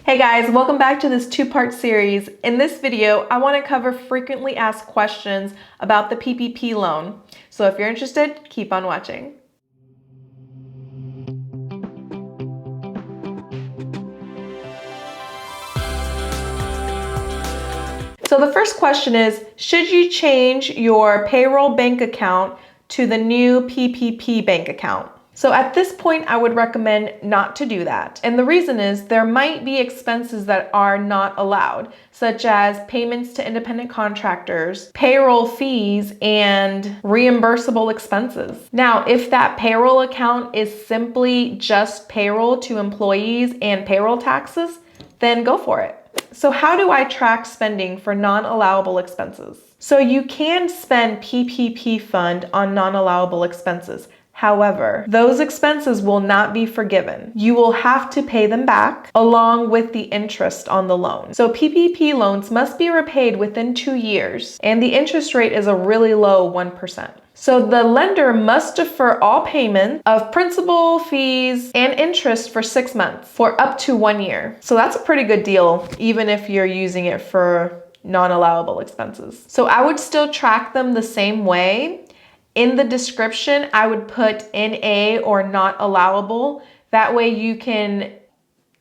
Hey guys, welcome back to this two-part series. In this video, I want to cover frequently asked questions about the PPP loan. So if you're interested, keep on watching. So the first question is, should you change your payroll bank account to the new PPP bank account? So at this point, I would recommend not to do that. And the reason is there might be expenses that are not allowed, such as payments to independent contractors, payroll fees, and reimbursable expenses. Now, if that payroll account is simply just payroll to employees and payroll taxes, then go for it. So how do I track spending for non-allowable expenses? So you can spend PPP fund on non-allowable expenses. However, those expenses will not be forgiven. You will have to pay them back along with the interest on the loan. So PPP loans must be repaid within 2 years, and the interest rate is a really low 1%. So the lender must defer all payment of principal, fees, and interest for 6 months for up to 1 year. So that's a pretty good deal, even if you're using it for non-allowable expenses. So I would still track them the same way. In the description, I would put NA or not allowable. That way you can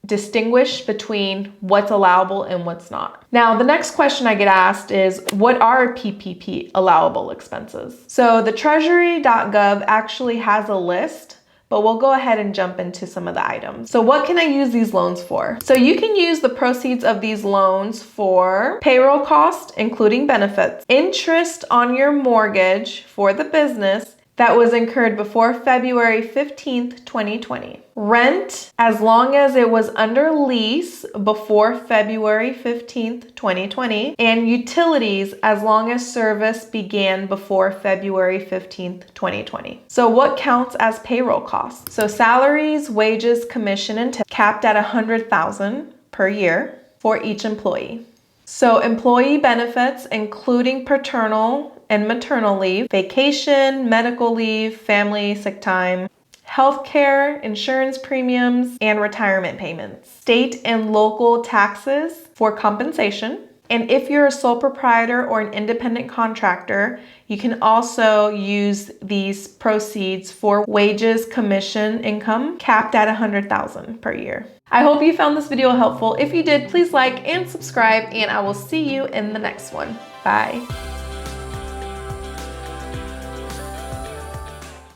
distinguish between what's allowable and what's not. Now, the next question I get asked is, what are PPP allowable expenses? So the treasury.gov actually has a list, but we'll go ahead and jump into some of the items. So what can I use these loans for? So you can use the proceeds of these loans for payroll costs, including benefits, interest on your mortgage for the business that was incurred before February 15th, 2020. Rent, as long as it was under lease before February 15th, 2020. And utilities, as long as service began before February 15th, 2020. So what counts as payroll costs? So salaries, wages, commission, and tips capped at $100,000 per year for each employee. So employee benefits, including paternal and maternal leave, vacation, medical leave, family sick time, healthcare, insurance premiums, and retirement payments. State and local taxes for compensation. And if you're a sole proprietor or an independent contractor, you can also use these proceeds for wages, commission, income capped at $100,000 per year. I hope you found this video helpful. If you did, please like and subscribe, and I will see you in the next one. Bye.